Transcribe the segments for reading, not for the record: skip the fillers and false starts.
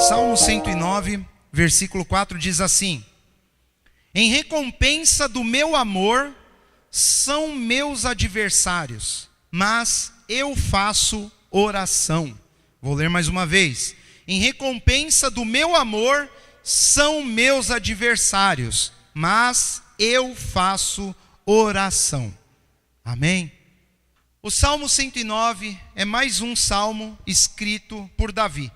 Salmo 109, versículo 4 diz assim: em recompensa do meu amor são meus adversários, mas eu faço oração. Vou ler mais uma vez. Em recompensa do meu amor são meus adversários, mas eu faço oração. Amém? O Salmo 109 é mais um salmo escrito por Davi.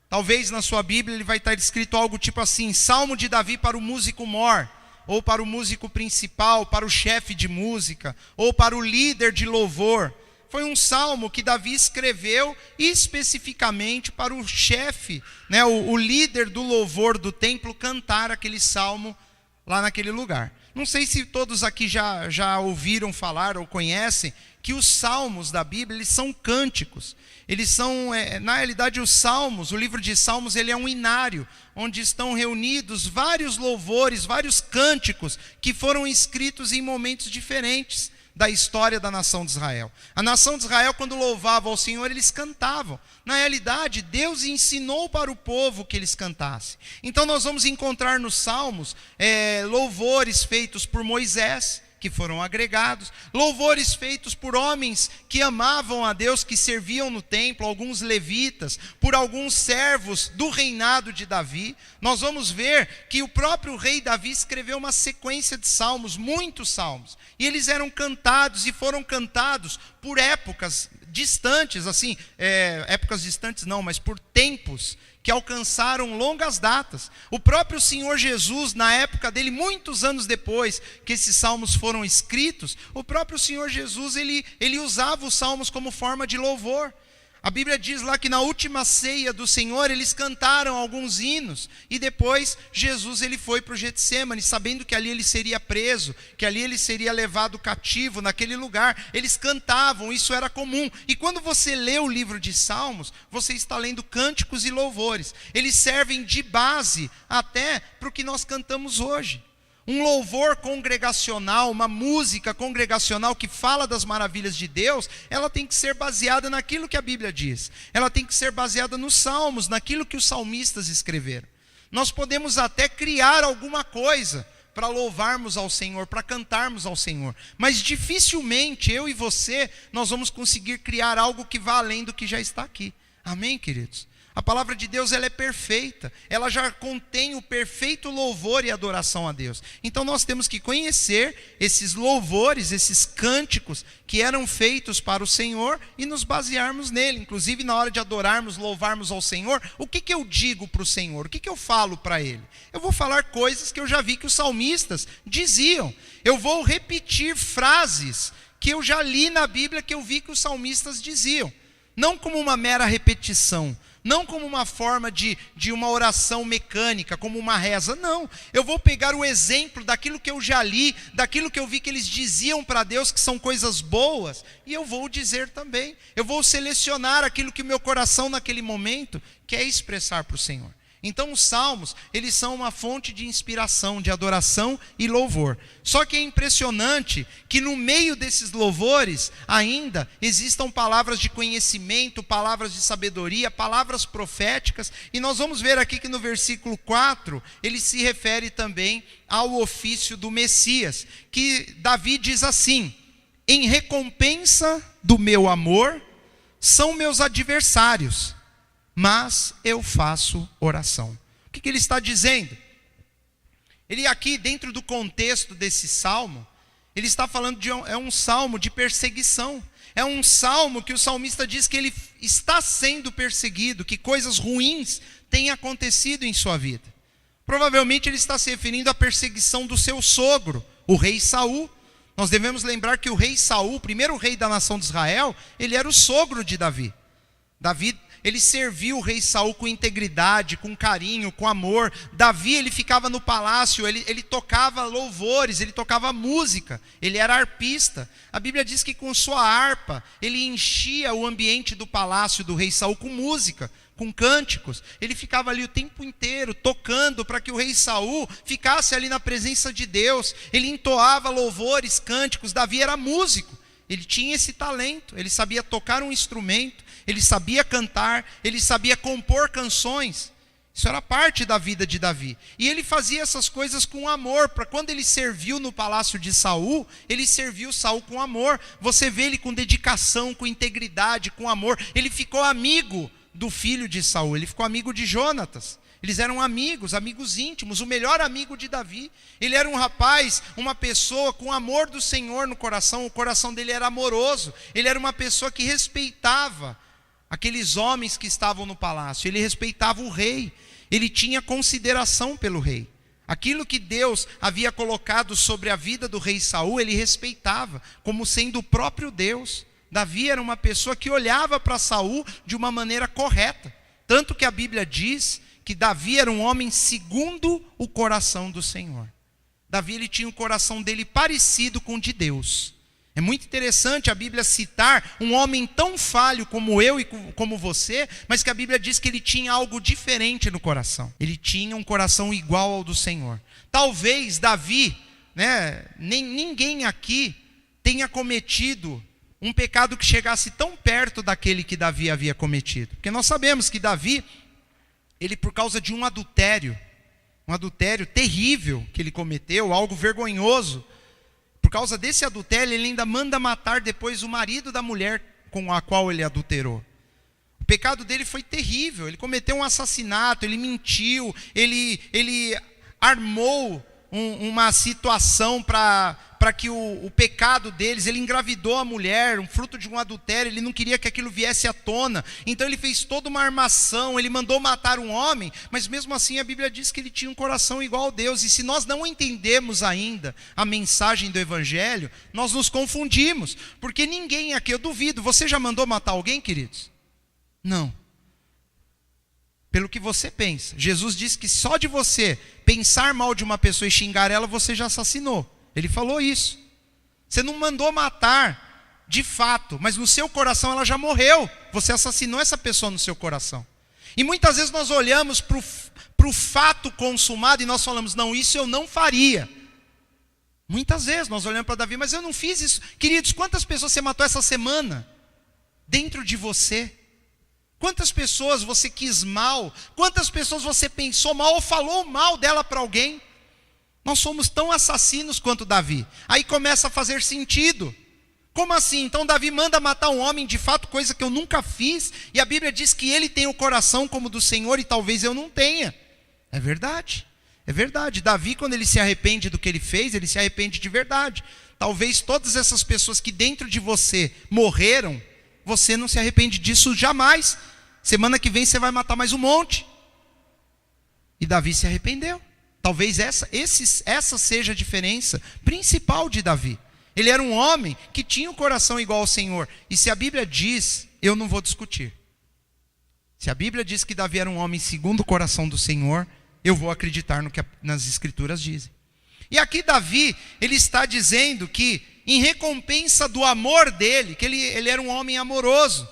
Talvez na sua Bíblia ele vai estar escrito algo tipo assim: Salmo de Davi para o músico mor, ou para o músico principal, para o chefe de música, ou para o líder de louvor. Foi um salmo que Davi escreveu especificamente para o chefe, o líder do louvor do templo, cantar aquele salmo lá naquele lugar. Não sei se todos aqui já ouviram falar ou conhecem que os salmos da Bíblia, eles são cânticos. Eles são, na realidade, os salmos, o livro de Salmos, ele é um inário, onde estão reunidos vários louvores, vários cânticos, que foram escritos em momentos diferentes da história da nação de Israel. A nação de Israel, quando louvava ao Senhor, eles cantavam. Na realidade, Deus ensinou para o povo que eles cantassem. Então nós vamos encontrar nos salmos louvores feitos por Moisés, que foram agregados, louvores feitos por homens que amavam a Deus, que serviam no templo, alguns levitas, por alguns servos do reinado de Davi. Nós vamos ver que o próprio rei Davi escreveu uma sequência de salmos, muitos salmos, e eles eram cantados e foram cantados por épocas distantes, épocas distantes não, mas por tempos que alcançaram longas datas. O próprio Senhor Jesus, na época dele, muitos anos depois que esses salmos foram escritos, o próprio Senhor Jesus, ele usava os salmos como forma de louvor. A Bíblia diz lá que na última ceia do Senhor, eles cantaram alguns hinos, e depois Jesus ele foi para o Getsêmani, sabendo que ali ele seria preso, que ali ele seria levado cativo naquele lugar. Eles cantavam, isso era comum. E quando você lê o livro de Salmos, você está lendo cânticos e louvores. Eles servem de base até para o que nós cantamos hoje. Um louvor congregacional, uma música congregacional que fala das maravilhas de Deus, ela tem que ser baseada naquilo que a Bíblia diz. Ela tem que ser baseada nos salmos, naquilo que os salmistas escreveram. Nós podemos até criar alguma coisa para louvarmos ao Senhor, para cantarmos ao Senhor, mas dificilmente eu e você, nós vamos conseguir criar algo que vá além do que já está aqui. Amém, queridos? A palavra de Deus, ela é perfeita, ela já contém o perfeito louvor e adoração a Deus. Então nós temos que conhecer esses louvores, esses cânticos que eram feitos para o Senhor e nos basearmos nele. Inclusive na hora de adorarmos, louvarmos ao Senhor, o que eu digo para o Senhor? O que eu falo para Ele? Eu vou falar coisas que eu já vi que os salmistas diziam. Eu vou repetir frases que eu já li na Bíblia, que eu vi que os salmistas diziam. Não como uma mera repetição, não como uma forma de uma oração mecânica, como uma reza, não. Eu vou pegar o exemplo daquilo que eu já li, daquilo que eu vi que eles diziam para Deus que são coisas boas, e eu vou dizer também. Eu vou selecionar aquilo que o meu coração naquele momento quer expressar para o Senhor. Então os salmos, eles são uma fonte de inspiração, de adoração e louvor. Só que é impressionante que no meio desses louvores ainda existam palavras de conhecimento, palavras de sabedoria, palavras proféticas. E nós vamos ver aqui que no versículo 4, ele se refere também ao ofício do Messias, que Davi diz assim: em recompensa do meu amor são meus adversários, mas eu faço oração. O que ele está dizendo? Ele aqui, dentro do contexto desse salmo, ele está falando é um salmo de perseguição. É um salmo que o salmista diz que ele está sendo perseguido, que coisas ruins têm acontecido em sua vida. Provavelmente ele está se referindo à perseguição do seu sogro, o rei Saul. Nós devemos lembrar que o rei Saul, o primeiro rei da nação de Israel, ele era o sogro de Davi. Ele serviu o rei Saul com integridade, com carinho, com amor. Davi, ele ficava no palácio, ele tocava louvores, ele tocava música, ele era arpista. A Bíblia diz que com sua harpa, ele enchia o ambiente do palácio do rei Saul com música, com cânticos. Ele ficava ali o tempo inteiro tocando para que o rei Saul ficasse ali na presença de Deus. Ele entoava louvores, cânticos. Davi era músico, ele tinha esse talento, ele sabia tocar um instrumento, ele sabia cantar, ele sabia compor canções. Isso era parte da vida de Davi. E ele fazia essas coisas com amor, para quando ele serviu no palácio de Saul, ele serviu Saul com amor. Você vê ele com dedicação, com integridade, com amor. Ele ficou amigo do filho de Saul, ele ficou amigo de Jonatas. Eles eram amigos, amigos íntimos, o melhor amigo de Davi. Ele era um rapaz, uma pessoa com amor do Senhor no coração. O coração dele era amoroso. Ele era uma pessoa que respeitava aqueles homens que estavam no palácio. Ele respeitava o rei. Ele tinha consideração pelo rei. Aquilo que Deus havia colocado sobre a vida do rei Saul, ele respeitava como sendo o próprio Deus. Davi era uma pessoa que olhava para Saul de uma maneira correta. Tanto que a Bíblia diz que Davi era um homem segundo o coração do Senhor. Davi, ele tinha o coração dele parecido com o de Deus. É muito interessante a Bíblia citar um homem tão falho como eu e como você, mas que a Bíblia diz que ele tinha algo diferente no coração. Ele tinha um coração igual ao do Senhor. Talvez Davi, ninguém aqui tenha cometido um pecado que chegasse tão perto daquele que Davi havia cometido. Porque nós sabemos que Davi, ele por causa de um adultério terrível que ele cometeu, algo vergonhoso, por causa desse adultério, ele ainda manda matar depois o marido da mulher com a qual ele adulterou. O pecado dele foi terrível. Ele cometeu um assassinato, ele mentiu, ele armou uma situação para que o pecado deles, ele engravidou a mulher, um fruto de um adultério, ele não queria que aquilo viesse à tona, então ele fez toda uma armação, ele mandou matar um homem, mas mesmo assim a Bíblia diz que ele tinha um coração igual a Deus. E se nós não entendemos ainda a mensagem do Evangelho, nós nos confundimos, porque ninguém aqui, eu duvido, você já mandou matar alguém, queridos? Não. Pelo que você pensa, Jesus disse que só de você pensar mal de uma pessoa e xingar ela, você já assassinou. Ele falou isso. Você não mandou matar de fato, mas no seu coração ela já morreu. Você assassinou essa pessoa no seu coração. E muitas vezes nós olhamos para o fato consumado e nós falamos, não, isso eu não faria. Muitas vezes nós olhamos para Davi, mas eu não fiz isso. Queridos, quantas pessoas você matou essa semana? Dentro de você? Quantas pessoas você quis mal? Quantas pessoas você pensou mal ou falou mal dela para alguém? Nós somos tão assassinos quanto Davi. Aí começa a fazer sentido. Como assim? Então Davi manda matar um homem, de fato, coisa que eu nunca fiz, e a Bíblia diz que ele tem o coração como do Senhor e talvez eu não tenha. É verdade. É verdade. Davi, quando ele se arrepende do que ele fez, ele se arrepende de verdade. Talvez todas essas pessoas que dentro de você morreram, você não se arrepende disso jamais. Semana que vem você vai matar mais um monte. E Davi se arrependeu. Talvez essa seja a diferença principal de Davi. Ele era um homem que tinha um coração igual ao Senhor. E se a Bíblia diz, eu não vou discutir. Se a Bíblia diz que Davi era um homem segundo o coração do Senhor, eu vou acreditar no que nas Escrituras dizem. E aqui Davi, ele está dizendo que em recompensa do amor dele, que ele era um homem amoroso.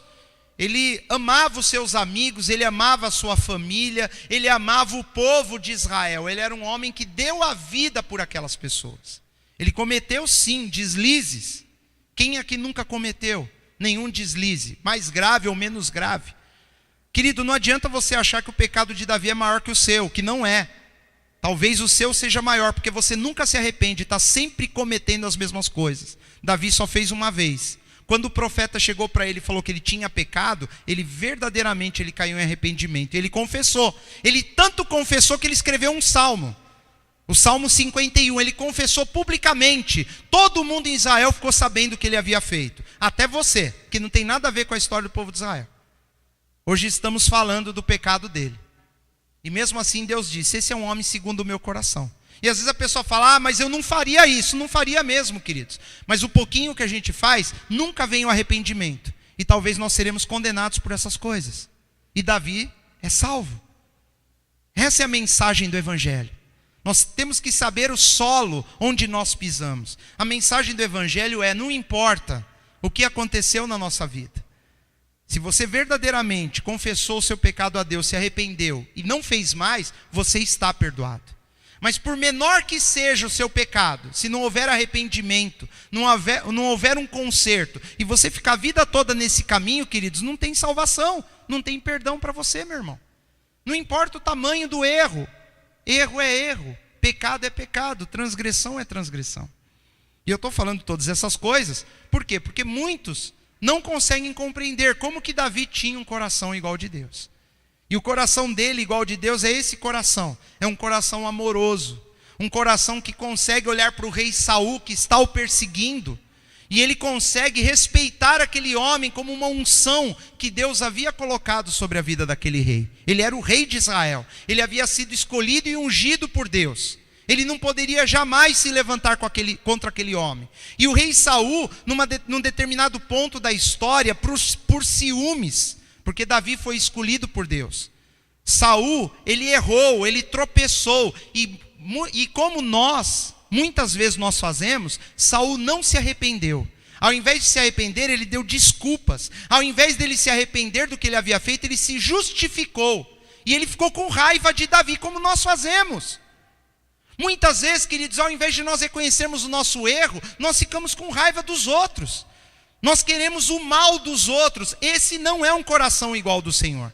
Ele amava os seus amigos, ele amava a sua família, ele amava o povo de Israel. Ele era um homem que deu a vida por aquelas pessoas. Ele cometeu sim deslizes. Quem aqui nunca cometeu nenhum deslize, mais grave ou menos grave? Querido, não adianta você achar que o pecado de Davi é maior que o seu, que não é. Talvez o seu seja maior, porque você nunca se arrepende, está sempre cometendo as mesmas coisas. Davi só fez uma vez. Quando o profeta chegou para ele e falou que ele tinha pecado, ele verdadeiramente caiu em arrependimento. Ele confessou. Ele tanto confessou que ele escreveu um salmo. O Salmo 51, ele confessou publicamente. Todo mundo em Israel ficou sabendo o que ele havia feito. Até você, que não tem nada a ver com a história do povo de Israel. Hoje estamos falando do pecado dele. E mesmo assim Deus disse, esse é um homem segundo o meu coração. E às vezes a pessoa fala, mas eu não faria isso. Não faria mesmo, queridos. Mas o pouquinho que a gente faz, nunca vem o arrependimento. E talvez nós seremos condenados por essas coisas. E Davi é salvo. Essa é a mensagem do Evangelho. Nós temos que saber o solo onde nós pisamos. A mensagem do Evangelho é, não importa o que aconteceu na nossa vida. Se você verdadeiramente confessou o seu pecado a Deus, se arrependeu e não fez mais, você está perdoado. Mas por menor que seja o seu pecado, se não houver arrependimento, não houver um conserto, e você ficar a vida toda nesse caminho, queridos, não tem salvação, não tem perdão para você, meu irmão. Não importa o tamanho do erro. Erro é erro. Pecado é pecado. Transgressão é transgressão. E eu estou falando todas essas coisas. Por quê? Porque muitos não conseguem compreender como que Davi tinha um coração igual ao de Deus. E o coração dele igual ao de Deus é esse coração. É um coração amoroso. Um coração que consegue olhar para o rei Saul que está o perseguindo. E ele consegue respeitar aquele homem como uma unção que Deus havia colocado sobre a vida daquele rei. Ele era o rei de Israel. Ele havia sido escolhido e ungido por Deus. Ele não poderia jamais se levantar contra aquele homem. E o rei Saul, num determinado ponto da história, por ciúmes, porque Davi foi escolhido por Deus. Saul, ele errou, ele tropeçou. E como muitas vezes nós fazemos, Saul não se arrependeu. Ao invés de se arrepender, ele deu desculpas. Ao invés dele se arrepender do que ele havia feito, ele se justificou. E ele ficou com raiva de Davi, como nós fazemos. Muitas vezes, queridos, ao invés de nós reconhecermos o nosso erro, nós ficamos com raiva dos outros. Nós queremos o mal dos outros. Esse não é um coração igual ao do Senhor.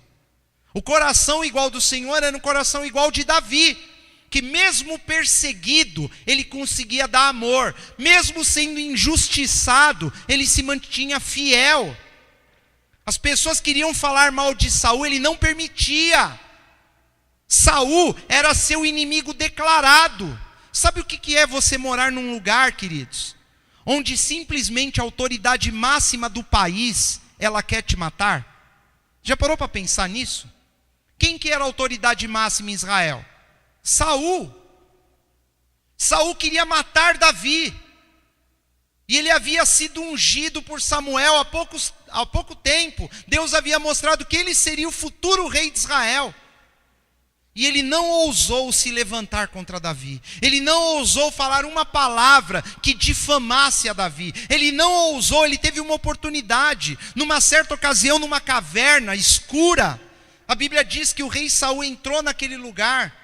O coração igual ao do Senhor era um coração igual ao de Davi, que mesmo perseguido, ele conseguia dar amor. Mesmo sendo injustiçado, ele se mantinha fiel. As pessoas queriam falar mal de Saul, ele não permitia. Saul era seu inimigo declarado. Sabe o que é você morar num lugar, queridos, onde simplesmente a autoridade máxima do país, ela quer te matar? Já parou para pensar nisso? Quem que era a autoridade máxima em Israel? Saul. Saul queria matar Davi. E ele havia sido ungido por Samuel há pouco tempo. Deus havia mostrado que ele seria o futuro rei de Israel. E ele não ousou se levantar contra Davi. Ele não ousou falar uma palavra que difamasse a Davi. Ele não ousou, ele teve uma oportunidade. Numa certa ocasião, numa caverna escura, a Bíblia diz que o rei Saul entrou naquele lugar.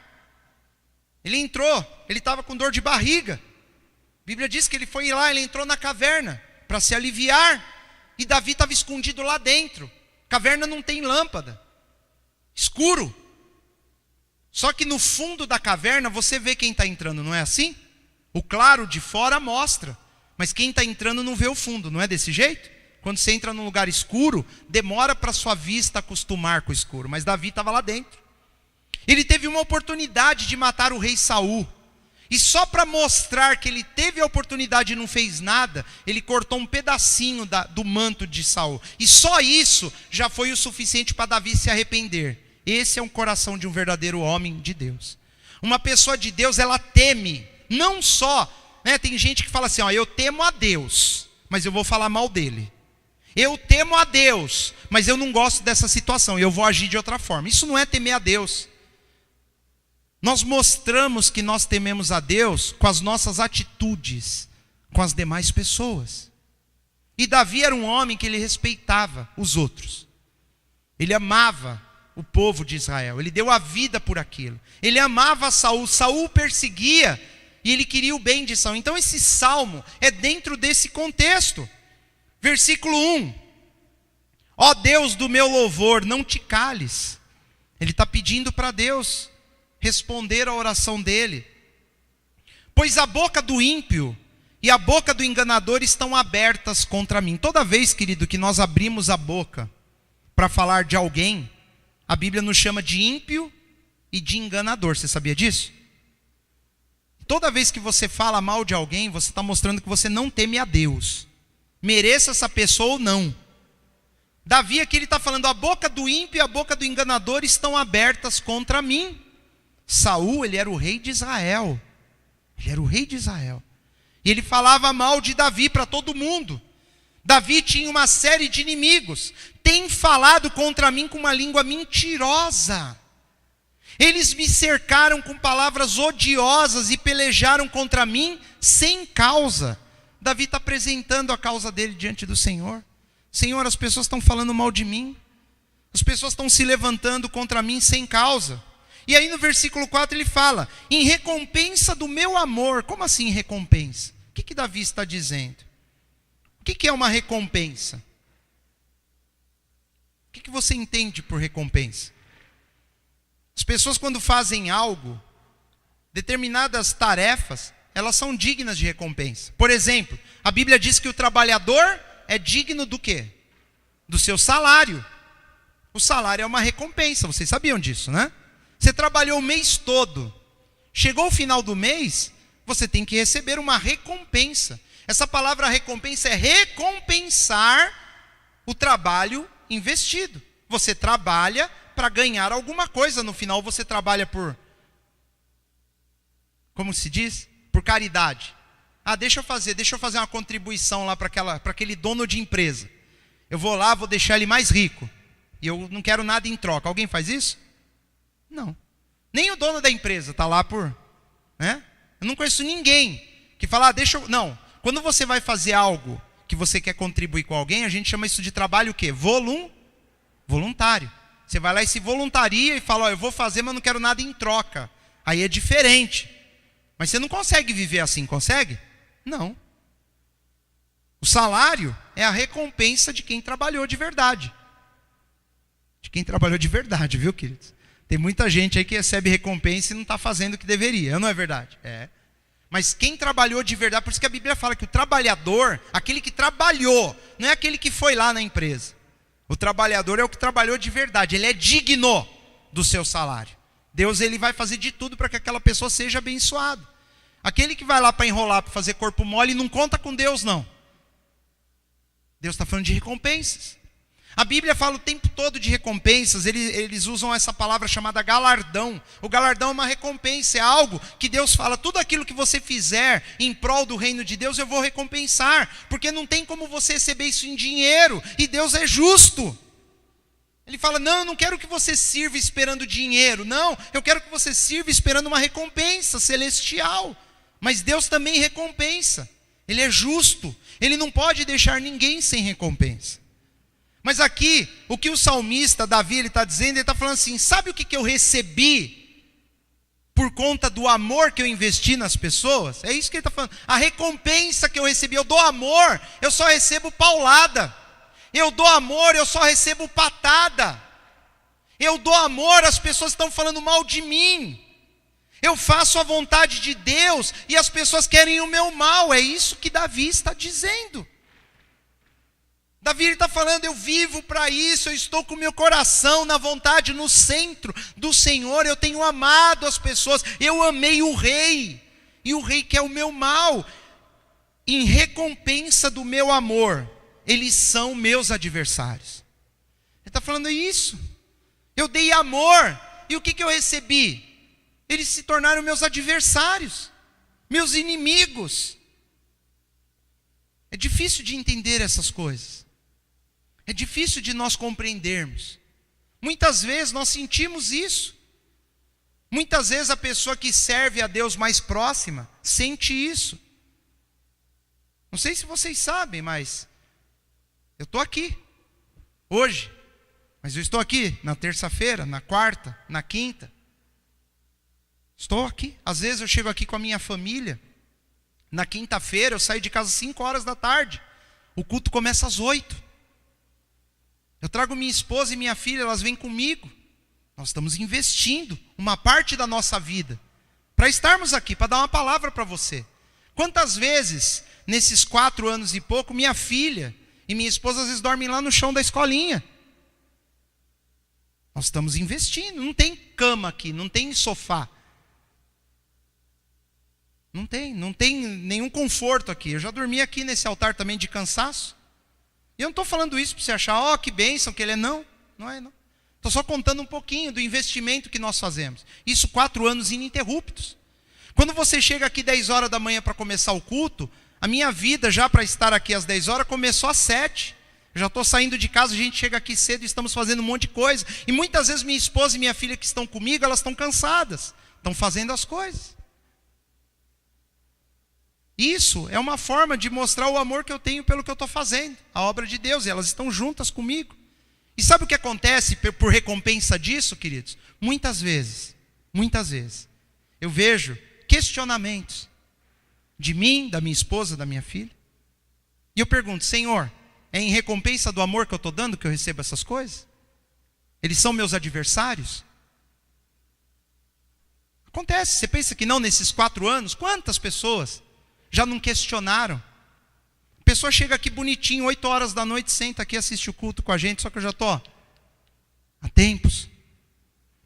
Ele entrou, ele estava com dor de barriga. A Bíblia diz que ele foi lá, ele entrou na caverna para se aliviar. E Davi estava escondido lá dentro. Caverna não tem lâmpada. Escuro. Só que no fundo da caverna você vê quem está entrando, não é assim? O claro de fora mostra, mas quem está entrando não vê o fundo, não é desse jeito? Quando você entra num lugar escuro, demora para sua vista acostumar com o escuro, mas Davi estava lá dentro. Ele teve uma oportunidade de matar o rei Saul, e só para mostrar que ele teve a oportunidade e não fez nada, ele cortou um pedacinho do manto de Saul, e só isso já foi o suficiente para Davi se arrepender. Esse é um coração de um verdadeiro homem de Deus. Uma pessoa de Deus, ela teme, não só, tem gente que fala assim, eu temo a Deus, mas eu vou falar mal dele. Eu temo a Deus, mas eu não gosto dessa situação, eu vou agir de outra forma. Isso não é temer a Deus. Nós mostramos que nós tememos a Deus com as nossas atitudes, com as demais pessoas. E Davi era um homem que ele respeitava os outros. Ele amava o povo de Israel, ele deu a vida por aquilo. Ele amava Saul, Saul o perseguia e ele queria o bem de Saul. Então esse salmo é dentro desse contexto. Versículo 1: ó Deus do meu louvor, não te cales. Ele está pedindo para Deus responder a oração dele. Pois a boca do ímpio e a boca do enganador estão abertas contra mim. Toda vez, querido, que nós abrimos a boca para falar de alguém, a Bíblia nos chama de ímpio e de enganador. Você sabia disso? Toda vez que você fala mal de alguém, você está mostrando que você não teme a Deus. Mereça essa pessoa ou não. Davi aqui ele está falando, a boca do ímpio e a boca do enganador estão abertas contra mim. Saul, ele era o rei de Israel. Ele era o rei de Israel. E ele falava mal de Davi para todo mundo. Davi tinha uma série de inimigos. Tem falado contra mim com uma língua mentirosa. Eles me cercaram com palavras odiosas e pelejaram contra mim sem causa. Davi está apresentando a causa dele diante do Senhor. Senhor, as pessoas estão falando mal de mim. As pessoas estão se levantando contra mim sem causa. E aí no versículo 4 ele fala, em recompensa do meu amor. Como assim recompensa? O que Davi está dizendo? O que é uma recompensa? O que você entende por recompensa? As pessoas, quando fazem algo, determinadas tarefas, elas são dignas de recompensa. Por exemplo, a Bíblia diz que o trabalhador é digno do quê? Do seu salário. O salário é uma recompensa, vocês sabiam disso, né? Você trabalhou o mês todo. Chegou o final do mês, você tem que receber uma recompensa. Essa palavra recompensa é recompensar o trabalho investido. Você trabalha para ganhar alguma coisa. No final você trabalha por, como se diz? Por caridade. Deixa eu fazer uma contribuição lá para aquele dono de empresa. Eu vou lá, vou deixar ele mais rico. E eu não quero nada em troca. Alguém faz isso? Não. Nem o dono da empresa está lá por... né? Eu não conheço ninguém que fala, Não. Quando você vai fazer algo que você quer contribuir com alguém, a gente chama isso de trabalho o quê? Voluntário. Você vai lá e se voluntaria e fala, eu vou fazer, mas não quero nada em troca. Aí é diferente. Mas você não consegue viver assim, consegue? Não. O salário é a recompensa de quem trabalhou de verdade. De quem trabalhou de verdade, viu, queridos? Tem muita gente aí que recebe recompensa e não está fazendo o que deveria, não é verdade? É. Mas quem trabalhou de verdade, por isso que a Bíblia fala que o trabalhador, aquele que trabalhou, não é aquele que foi lá na empresa. O trabalhador é o que trabalhou de verdade, ele é digno do seu salário. Deus, ele vai fazer de tudo para que aquela pessoa seja abençoada. Aquele que vai lá para enrolar, para fazer corpo mole, não conta com Deus, não. Deus está falando de recompensas. A Bíblia fala o tempo todo de recompensas, eles usam essa palavra chamada galardão. O galardão é uma recompensa, é algo que Deus fala, tudo aquilo que você fizer em prol do reino de Deus, eu vou recompensar. Porque não tem como você receber isso em dinheiro, e Deus é justo. Ele fala, não, eu não quero que você sirva esperando dinheiro, não, eu quero que você sirva esperando uma recompensa celestial. Mas Deus também recompensa, Ele é justo, Ele não pode deixar ninguém sem recompensa. Mas aqui, o que o salmista Davi está dizendo, ele está falando assim, sabe o que eu recebi por conta do amor que eu investi nas pessoas? É isso que ele está falando, a recompensa que eu recebi, eu dou amor, eu só recebo paulada. Eu dou amor, eu só recebo patada. Eu dou amor, as pessoas estão falando mal de mim. Eu faço a vontade de Deus e as pessoas querem o meu mal. É isso que Davi está dizendo. Davi está falando, eu vivo para isso, eu estou com o meu coração na vontade, no centro do Senhor. Eu tenho amado as pessoas, eu amei o rei. E o rei quer o meu mal. Em recompensa do meu amor, eles são meus adversários. Ele está falando isso. Eu dei amor, e o que eu recebi? Eles se tornaram meus adversários, meus inimigos. É difícil de entender essas coisas. É difícil de nós compreendermos. Muitas vezes nós sentimos isso. Muitas vezes a pessoa que serve a Deus mais próxima sente isso. Não sei se vocês sabem, mas eu estou aqui hoje. Mas eu estou aqui na terça-feira, na quarta, na quinta. Estou aqui. Às vezes eu chego aqui com a minha família. Na quinta-feira eu saio de casa às 5 horas da tarde. O culto começa às 8. Eu trago minha esposa e minha filha, elas vêm comigo. Nós estamos investindo uma parte da nossa vida para estarmos aqui, para dar uma palavra para você. Quantas vezes, nesses 4 anos e pouco, minha filha e minha esposa às vezes dormem lá no chão da escolinha. Nós estamos investindo. Não tem cama aqui, não tem sofá. Não tem nenhum conforto aqui. Eu já dormi aqui nesse altar também de cansaço. E eu não estou falando isso para você achar, que bênção que ele é. Não é não. Estou só contando um pouquinho do investimento que nós fazemos. Isso 4 anos ininterruptos. Quando você chega aqui 10 horas da manhã para começar o culto, a minha vida já para estar aqui às 10 horas começou às 7. Eu já estou saindo de casa, a gente chega aqui cedo e estamos fazendo um monte de coisa. E muitas vezes minha esposa e minha filha que estão comigo, elas estão cansadas. Estão fazendo as coisas. Isso é uma forma de mostrar o amor que eu tenho pelo que eu estou fazendo, a obra de Deus, e elas estão juntas comigo. E sabe o que acontece por recompensa disso, queridos? Muitas vezes, eu vejo questionamentos de mim, da minha esposa, da minha filha. E eu pergunto, Senhor, é em recompensa do amor que eu estou dando que eu recebo essas coisas? Eles são meus adversários? Acontece, você pensa que não nesses 4 anos? Quantas pessoas já não questionaram? A pessoa chega aqui bonitinho, 8 horas da noite, senta aqui, assiste o culto com a gente, só que eu já estou há tempos.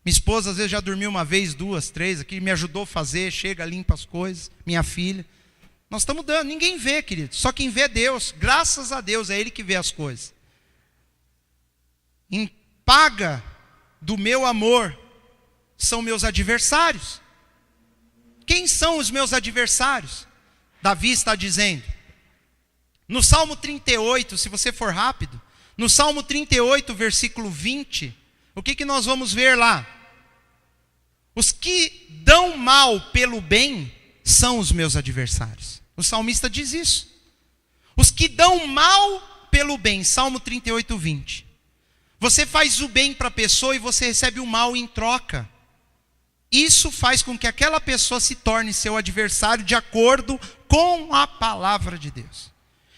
Minha esposa às vezes já dormiu uma vez, 2, 3, aqui me ajudou a fazer, chega, limpa as coisas, minha filha. Nós estamos dando, ninguém vê, querido, só quem vê é Deus, graças a Deus, é Ele que vê as coisas. Em paga do meu amor, são meus adversários. Quem são os meus adversários? Davi está dizendo, no Salmo 38, se você for rápido, no Salmo 38, versículo 20, o que nós vamos ver lá? Os que dão mal pelo bem são os meus adversários. O salmista diz isso. Os que dão mal pelo bem, Salmo 38, 20. Você faz o bem para a pessoa e você recebe o mal em troca. Isso faz com que aquela pessoa se torne seu adversário de acordo com a palavra de Deus.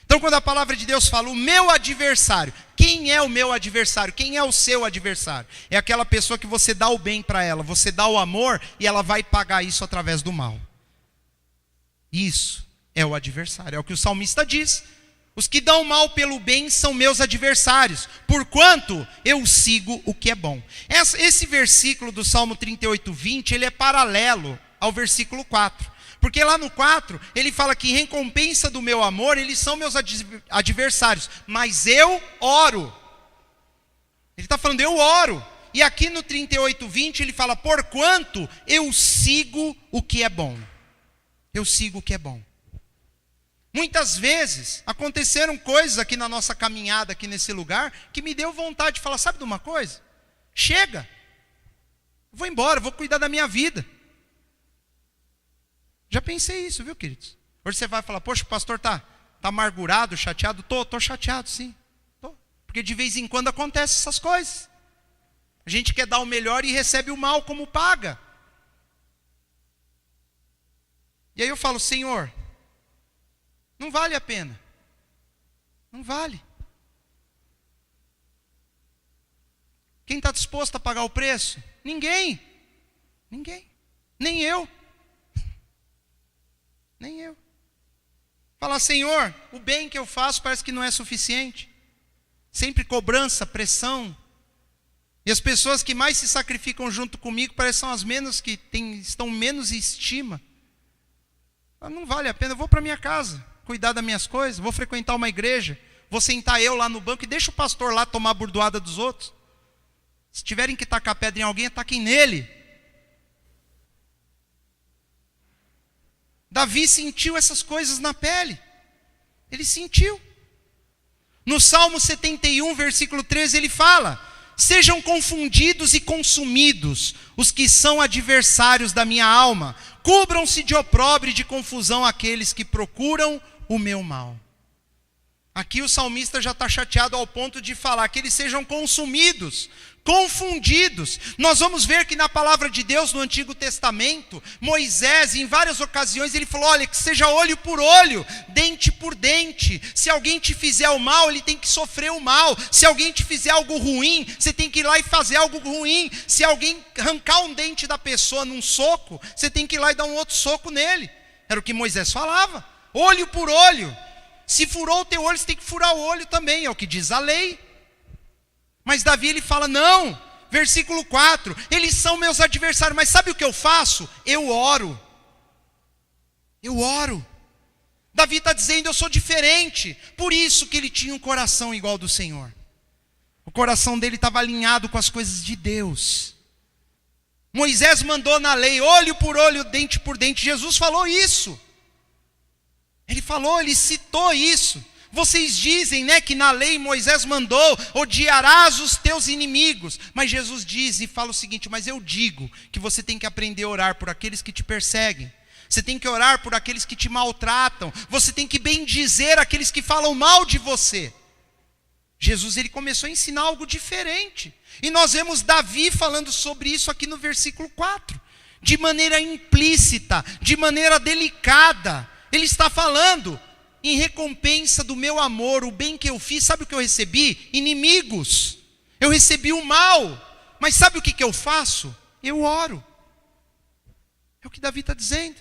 Então quando a palavra de Deus fala, o meu adversário, quem é o meu adversário? Quem é o seu adversário? É aquela pessoa que você dá o bem para ela, você dá o amor e ela vai pagar isso através do mal. Isso é o adversário, é o que o salmista diz. Os que dão mal pelo bem são meus adversários, porquanto eu sigo o que é bom. Esse versículo do Salmo 38, 20, ele é paralelo ao versículo 4. Porque lá no 4, ele fala que em recompensa do meu amor, eles são meus adversários, mas eu oro. Ele está falando, eu oro. E aqui no 38, 20, ele fala, porquanto eu sigo o que é bom. Eu sigo o que é bom. Muitas vezes aconteceram coisas aqui na nossa caminhada, aqui nesse lugar, que me deu vontade de falar, sabe de uma coisa? Chega, eu vou embora, eu vou cuidar da minha vida. Já pensei isso, viu, queridos? Hoje você vai falar, poxa, o pastor tá amargurado, chateado? Tô chateado, sim. Tô. Porque de vez em quando acontecem essas coisas. A gente quer dar o melhor e recebe o mal como paga. E aí eu falo, Senhor, não vale a pena. Não vale. Quem está disposto a pagar o preço? Ninguém. Ninguém. Nem eu. Nem eu. Falar, Senhor, o bem que eu faço parece que não é suficiente. Sempre cobrança, pressão. E as pessoas que mais se sacrificam junto comigo parecem são as menos que estão menos em estima. Não vale a pena, eu vou para minha casa, cuidar das minhas coisas, vou frequentar uma igreja, vou sentar eu lá no banco e deixa o pastor lá tomar a burdoada dos outros. Se tiverem que tacar pedra em alguém, ataquem nele. Davi sentiu essas coisas na pele. Ele sentiu. No Salmo 71, versículo 13, ele fala, sejam confundidos e consumidos os que são adversários da minha alma. Cubram-se de opróbrio e de confusão aqueles que procuram o meu mal. Aqui o salmista já está chateado ao ponto de falar que eles sejam consumidos, confundidos. Nós vamos ver que na palavra de Deus no Antigo Testamento, Moisés em várias ocasiões ele falou, olha, que seja olho por olho, dente por dente. Se alguém te fizer o mal, ele tem que sofrer o mal. Se alguém te fizer algo ruim, você tem que ir lá e fazer algo ruim. Se alguém arrancar um dente da pessoa num soco, você tem que ir lá e dar um outro soco nele. Era o que Moisés falava, olho por olho. Se furou o teu olho, você tem que furar o olho também, é o que diz a lei. Mas Davi ele fala, não, versículo 4, eles são meus adversários, mas sabe o que eu faço? Eu oro. Eu oro. Davi está dizendo, eu sou diferente. Por isso que ele tinha um coração igual ao do Senhor. O coração dele estava alinhado com as coisas de Deus. Moisés mandou na lei, olho por olho, dente por dente. Jesus falou isso. Ele falou, ele citou isso. Vocês dizem, né, que na lei Moisés mandou, odiarás os teus inimigos. Mas Jesus diz e fala o seguinte, mas eu digo que você tem que aprender a orar por aqueles que te perseguem. Você tem que orar por aqueles que te maltratam. Você tem que bendizer aqueles que falam mal de você. Jesus ele começou a ensinar algo diferente. E nós vemos Davi falando sobre isso aqui no versículo 4. De maneira implícita, de maneira delicada. Ele está falando, em recompensa do meu amor, o bem que eu fiz, sabe o que eu recebi? Inimigos. Eu recebi o mal. Mas sabe o que eu faço? Eu oro. É o que Davi está dizendo.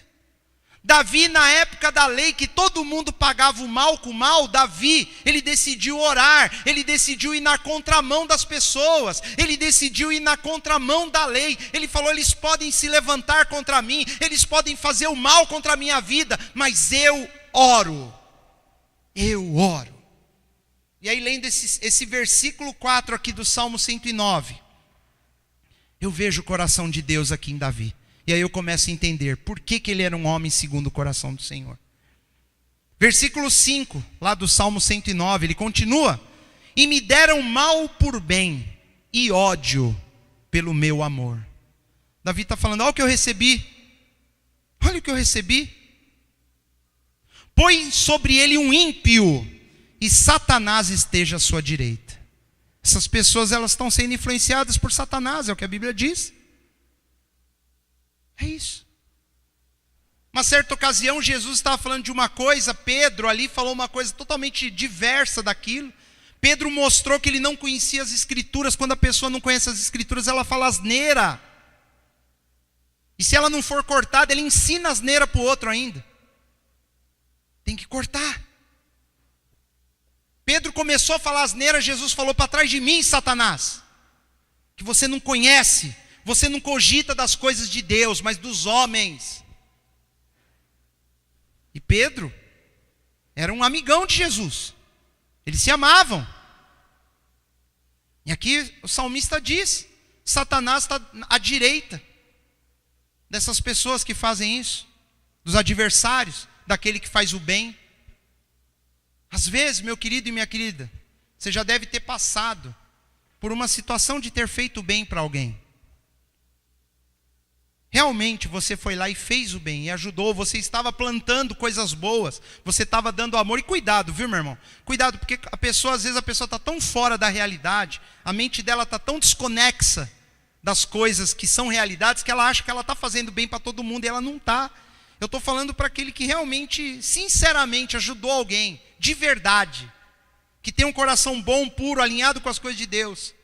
Davi, na época da lei, que todo mundo pagava o mal com o mal, Davi, ele decidiu orar, ele decidiu ir na contramão das pessoas, ele decidiu ir na contramão da lei. Ele falou: eles podem se levantar contra mim, eles podem fazer o mal contra a minha vida, mas eu oro. Eu oro. E aí, lendo esse versículo 4 aqui do Salmo 109, eu vejo o coração de Deus aqui em Davi. E aí eu começo a entender por que ele era um homem segundo o coração do Senhor. Versículo 5, lá do Salmo 109, ele continua: e me deram mal por bem e ódio pelo meu amor. Davi está falando: olha o que eu recebi. Olha o que eu recebi. Põe sobre ele um ímpio e Satanás esteja à sua direita. Essas pessoas, elas estão sendo influenciadas por Satanás, é o que a Bíblia diz. É isso. Uma certa ocasião, Jesus estava falando de uma coisa, Pedro ali falou uma coisa totalmente diversa daquilo. Pedro mostrou que ele não conhecia as Escrituras. Quando a pessoa não conhece as Escrituras, ela fala asneira. E se ela não for cortada, ele ensina asneira para o outro ainda. Tem que cortar. Pedro começou a falar asneira, Jesus falou: para trás de mim, Satanás, que você não conhece. Você não cogita das coisas de Deus, mas dos homens. E Pedro era um amigão de Jesus. Eles se amavam. E aqui o salmista diz: Satanás está à direita dessas pessoas que fazem isso, dos adversários, daquele que faz o bem. Às vezes, meu querido e minha querida, você já deve ter passado por uma situação de ter feito o bem para alguém. Realmente você foi lá e fez o bem, e ajudou, você estava plantando coisas boas, você estava dando amor. E cuidado, viu, meu irmão? Cuidado, porque às vezes a pessoa está tão fora da realidade, a mente dela está tão desconexa das coisas que são realidades, que ela acha que ela está fazendo bem para todo mundo, e ela não está. Eu estou falando para aquele que realmente, sinceramente, ajudou alguém, de verdade, que tem um coração bom, puro, alinhado com as coisas de Deus.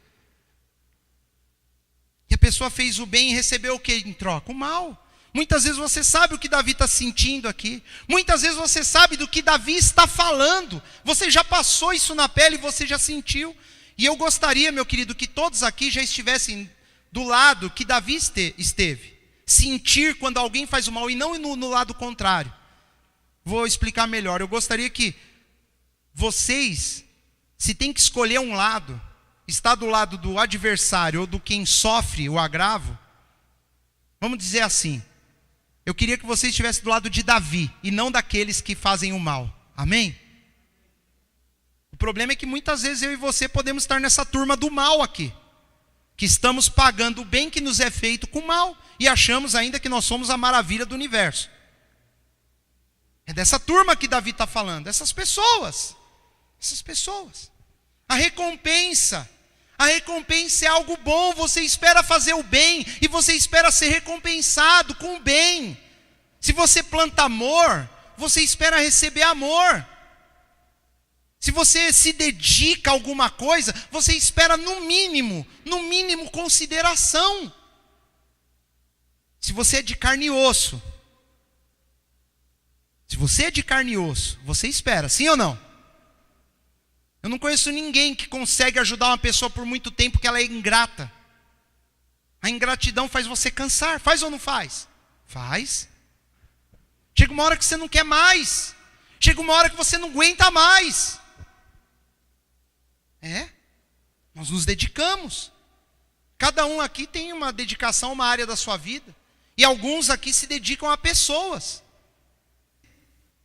E a pessoa fez o bem e recebeu o que em troca? O mal. Muitas vezes você sabe o que Davi está sentindo aqui. Muitas vezes você sabe do que Davi está falando. Você já passou isso na pele e você já sentiu. E eu gostaria, meu querido, que todos aqui já estivessem do lado que Davi esteve. Sentir quando alguém faz o mal e não no lado contrário. Vou explicar melhor. Eu gostaria que vocês, se tem que escolher um lado, está do lado do adversário ou do quem sofre o agravo, vamos dizer assim, eu queria que você estivesse do lado de Davi e não daqueles que fazem o mal. Amém? O problema é que muitas vezes eu e você podemos estar nessa turma do mal aqui, que estamos pagando o bem que nos é feito com o mal e achamos ainda que nós somos a maravilha do universo. É dessa turma que Davi está falando, essas pessoas. A recompensa é algo bom. Você espera fazer o bem e você espera ser recompensado com o bem. Se você planta amor, você espera receber amor. Se você se dedica a alguma coisa, você espera no mínimo consideração. Se você é de carne e osso, você espera, sim ou não? Eu não conheço ninguém que consegue ajudar uma pessoa por muito tempo porque ela é ingrata. A ingratidão faz você cansar. Faz ou não faz? Faz. Chega uma hora que você não quer mais. Chega uma hora que você não aguenta mais. Nós nos dedicamos. Cada um aqui tem uma dedicação a uma área da sua vida. E alguns aqui se dedicam a pessoas.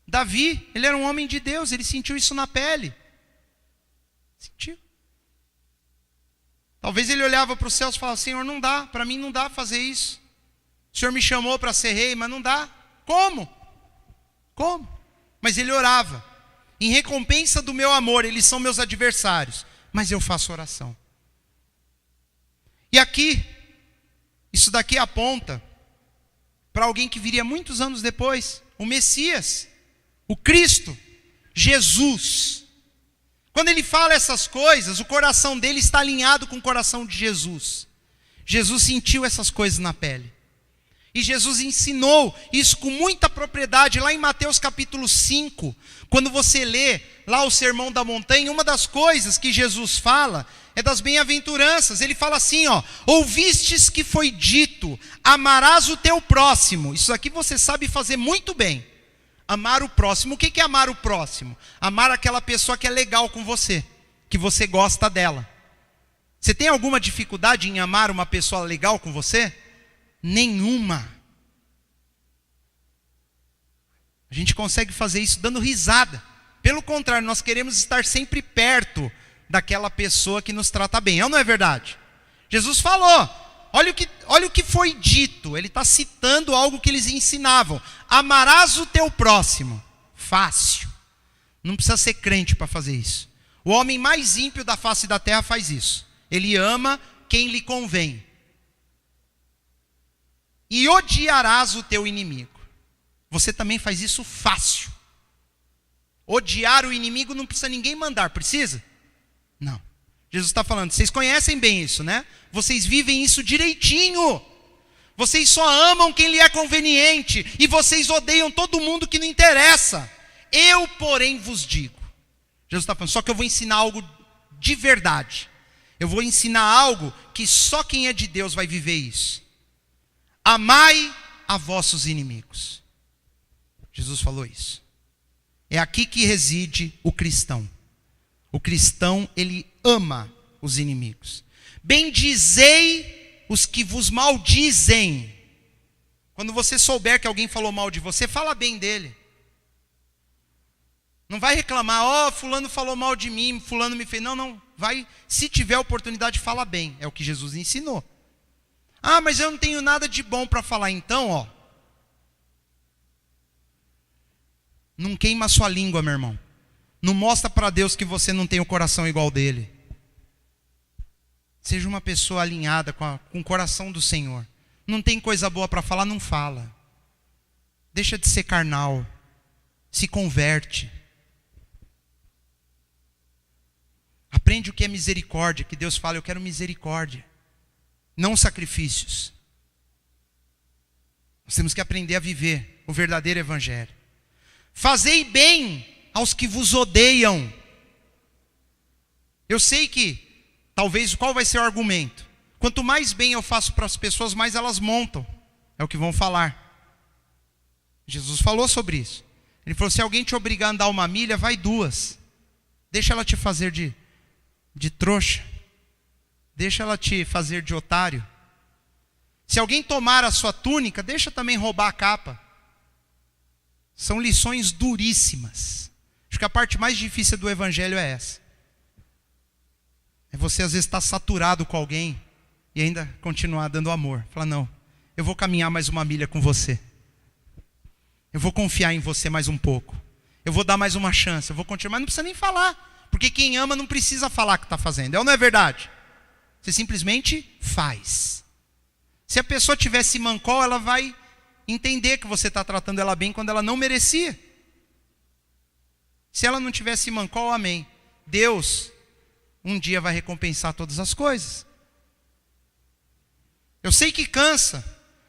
Davi, ele era um homem de Deus, ele sentiu isso na pele. Sentiu. Talvez ele olhava para os céus e falava: Senhor, não dá, para mim não dá fazer isso. O Senhor me chamou para ser rei, mas não dá. Como? Mas ele orava: em recompensa do meu amor, eles são meus adversários, mas eu faço oração. E aqui, isso daqui aponta para alguém que viria muitos anos depois, o Messias, o Cristo, Jesus. Quando ele fala essas coisas, o coração dele está alinhado com o coração de Jesus. Jesus sentiu essas coisas na pele. E Jesus ensinou isso com muita propriedade lá em Mateus capítulo 5. Quando você lê lá o Sermão da Montanha, uma das coisas que Jesus fala é das bem-aventuranças. Ele fala assim, ouvistes que foi dito, amarás o teu próximo. Isso aqui você sabe fazer muito bem. Amar o próximo. O que é amar o próximo? Amar aquela pessoa que é legal com você, que você gosta dela. Você tem alguma dificuldade em amar uma pessoa legal com você? Nenhuma. A gente consegue fazer isso dando risada. Pelo contrário, nós queremos estar sempre perto daquela pessoa que nos trata bem. É ou não é verdade? Jesus falou, olha o que foi dito. Ele está citando algo que eles ensinavam. Amarás o teu próximo. Fácil. Não precisa ser crente para fazer isso. O homem mais ímpio da face da terra faz isso. Ele ama quem lhe convém. E odiarás o teu inimigo. Você também faz isso fácil. Odiar o inimigo não precisa ninguém mandar, precisa? Não. Jesus está falando, vocês conhecem bem isso, né? Vocês vivem isso direitinho. Vocês só amam quem lhe é conveniente. E vocês odeiam todo mundo que não interessa. Eu, porém, vos digo. Jesus está falando, só que eu vou ensinar algo de verdade. Eu vou ensinar algo que só quem é de Deus vai viver isso. Amai a vossos inimigos. Jesus falou isso. É aqui que reside o cristão. O cristão, ele ama os inimigos. Bendizei os que vos maldizem. Quando você souber que alguém falou mal de você, fala bem dele. Não vai reclamar, fulano falou mal de mim, fulano me fez. Não, vai, se tiver oportunidade, fala bem. É o que Jesus ensinou. Mas eu não tenho nada de bom para falar. Então, não queima a sua língua, meu irmão. Não mostra para Deus que você não tem o coração igual dele. Seja uma pessoa alinhada com o coração do Senhor. Não tem coisa boa para falar, não fala. Deixa de ser carnal. Se converte. Aprende o que é misericórdia, que Deus fala, eu quero misericórdia. Não sacrifícios. Nós temos que aprender a viver o verdadeiro evangelho. Fazei bem aos que vos odeiam. Eu sei que, talvez, qual vai ser o argumento? Quanto mais bem eu faço para as pessoas, mais elas montam. É o que vão falar. Jesus falou sobre isso. Ele falou, se alguém te obrigar a andar 1 milha, vai 2. Deixa ela te fazer de trouxa. Deixa ela te fazer de otário. Se alguém tomar a sua túnica, deixa também roubar a capa. São lições duríssimas. Acho que a parte mais difícil do evangelho é essa. É você às vezes estar saturado com alguém e ainda continuar dando amor. Fala, não, eu vou caminhar mais 1 milha com você. Eu vou confiar em você mais um pouco. Eu vou dar mais uma chance. Eu vou continuar, mas não precisa nem falar. Porque quem ama não precisa falar que está fazendo. É ou não é verdade? Você simplesmente faz. Se a pessoa tivesse mancol, ela vai entender que você está tratando ela bem quando ela não merecia. Se ela não tivesse mancol, amém. Deus um dia vai recompensar todas as coisas. Eu sei que cansa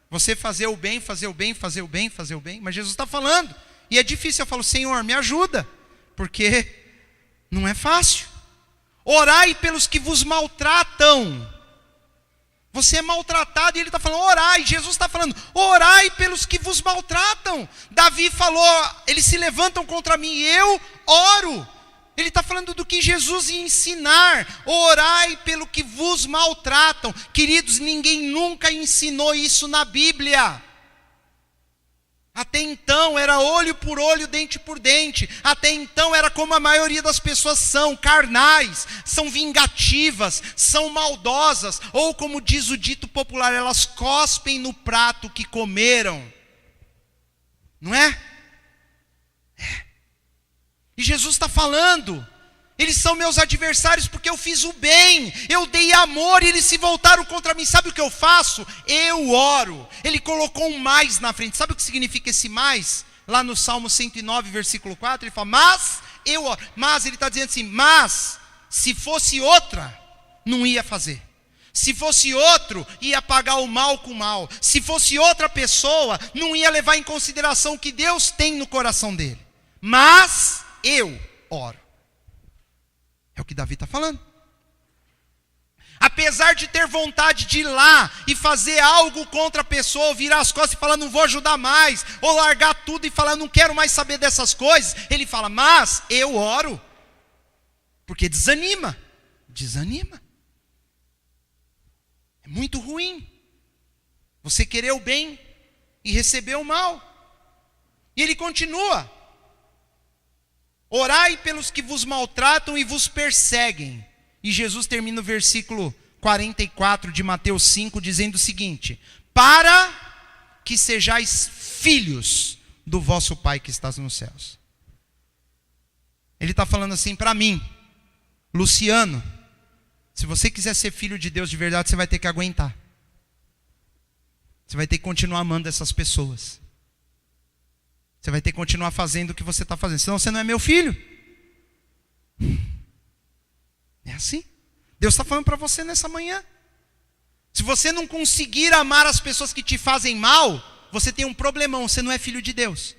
você fazer o bem, fazer o bem, fazer o bem, fazer o bem, mas Jesus está falando. E é difícil, eu falo, Senhor, me ajuda, porque não é fácil. Orai pelos que vos maltratam. Você é maltratado e ele está falando, orai. Jesus está falando, orai pelos que vos maltratam. Davi falou, eles se levantam contra mim e eu oro. Ele está falando do que Jesus ia ensinar. Orai pelo que vos maltratam. Queridos, ninguém nunca ensinou isso na Bíblia. Até então era olho por olho, dente por dente. Até então era como a maioria das pessoas são, carnais, são vingativas, são maldosas. Ou como diz o dito popular, elas cospem no prato que comeram. Não é? E Jesus está falando, eles são meus adversários porque eu fiz o bem, eu dei amor e eles se voltaram contra mim. Sabe o que eu faço? Eu oro. Ele colocou um mais na frente. Sabe o que significa esse mais? Lá no Salmo 109, versículo 4, ele fala, mas eu oro. Mas ele está dizendo assim, mas se fosse outra, não ia fazer. Se fosse outro, ia pagar o mal com o mal. Se fosse outra pessoa, não ia levar em consideração o que Deus tem no coração dele. Mas eu oro. É o que Davi está falando. Apesar de ter vontade de ir lá e fazer algo contra a pessoa, ou virar as costas e falar, não vou ajudar mais, ou largar tudo e falar, não quero mais saber dessas coisas, ele fala, mas eu oro. Porque desanima. É muito ruim você querer o bem e receber o mal. E ele continua: orai pelos que vos maltratam e vos perseguem. E Jesus termina o versículo 44 de Mateus 5 dizendo o seguinte: para que sejais filhos do vosso Pai que estás nos céus. Ele está falando assim para mim, Luciano, se você quiser ser filho de Deus de verdade, você vai ter que aguentar. Você vai ter que continuar amando essas pessoas. Você vai ter que continuar fazendo o que você está fazendo. Senão você não é meu filho. É assim. Deus está falando para você nessa manhã. Se você não conseguir amar as pessoas que te fazem mal, você tem um problemão. Você não é filho de Deus.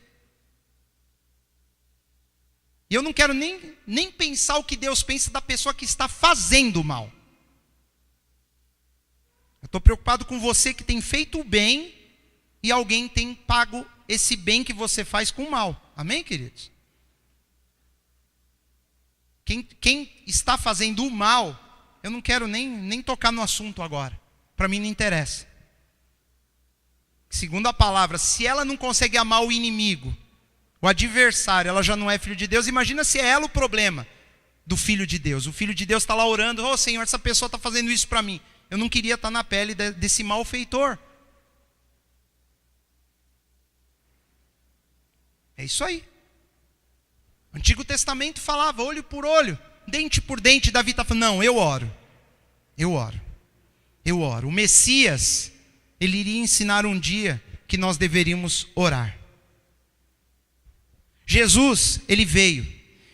E eu não quero nem pensar o que Deus pensa da pessoa que está fazendo mal. Eu estou preocupado com você que tem feito o bem e alguém tem pago esse bem que você faz com o mal. Amém, queridos? Quem está fazendo o mal, eu não quero nem tocar no assunto agora. Para mim não interessa. Segundo a palavra, se ela não consegue amar o inimigo, o adversário, ela já não é filho de Deus. Imagina se é ela o problema do filho de Deus. O filho de Deus está lá orando, oh Senhor, essa pessoa está fazendo isso para mim. Eu não queria estar na pele desse malfeitor. É isso aí. O Antigo Testamento falava olho por olho, dente por dente. Davi está falando, não, eu oro. O Messias, ele iria ensinar um dia que nós deveríamos orar. Jesus, ele veio,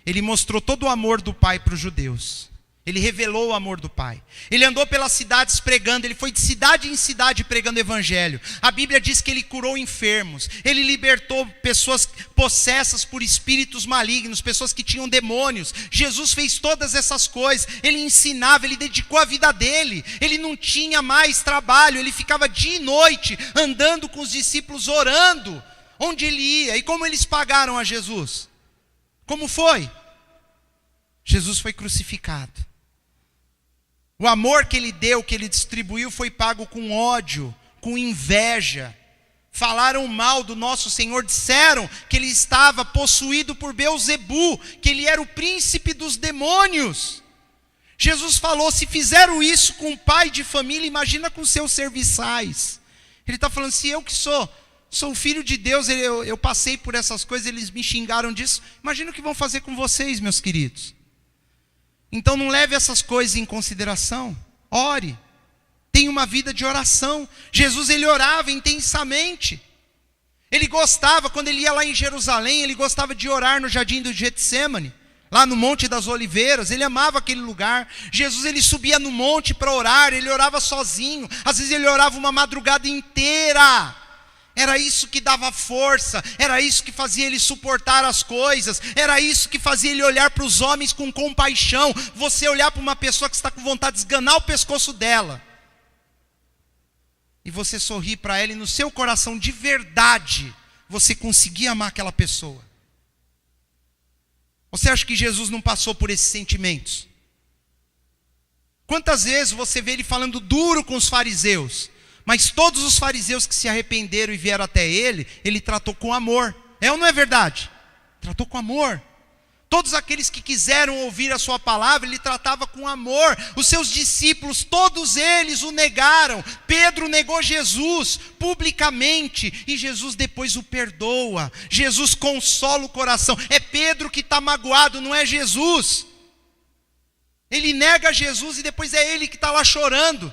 ele mostrou todo o amor do Pai para os judeus. Ele revelou o amor do Pai. Ele andou pelas cidades pregando, ele foi de cidade em cidade pregando o evangelho. A Bíblia diz que ele curou enfermos, ele libertou pessoas possessas por espíritos malignos, pessoas que tinham demônios. Jesus fez todas essas coisas, ele ensinava, ele dedicou a vida dele. Ele não tinha mais trabalho, ele ficava dia e noite andando com os discípulos orando. Onde ele ia? E como eles pagaram a Jesus? Como foi? Jesus foi crucificado. O amor que ele deu, que ele distribuiu, foi pago com ódio, com inveja. Falaram mal do nosso Senhor, disseram que ele estava possuído por Beelzebu, que ele era o príncipe dos demônios. Jesus falou, se fizeram isso com um pai de família, imagina com seus serviçais. Ele está falando, se eu que sou filho de Deus, eu passei por essas coisas, eles me xingaram disso. Imagina o que vão fazer com vocês, meus queridos. Então não leve essas coisas em consideração. Ore. Tenha uma vida de oração. Jesus, ele orava intensamente. Ele gostava, quando ele ia lá em Jerusalém, ele gostava de orar no jardim do Getsêmani, lá no Monte das Oliveiras. Ele amava aquele lugar. Jesus, ele subia no monte para orar, ele orava sozinho. Às vezes ele orava uma madrugada inteira. Era isso que dava força, era isso que fazia ele suportar as coisas, era isso que fazia ele olhar para os homens com compaixão. Você olhar para uma pessoa que está com vontade de esganar o pescoço dela, e você sorrir para ela, e no seu coração de verdade, você conseguir amar aquela pessoa. Você acha que Jesus não passou por esses sentimentos? Quantas vezes você vê ele falando duro com os fariseus? Mas todos os fariseus que se arrependeram e vieram até ele, ele tratou com amor. É ou não é verdade? Tratou com amor. Todos aqueles que quiseram ouvir a sua palavra, ele tratava com amor. Os seus discípulos, todos eles o negaram. Pedro negou Jesus publicamente, e Jesus depois o perdoa. Jesus consola o coração. É Pedro que está magoado, não é Jesus. Ele nega Jesus e depois é ele que está lá chorando.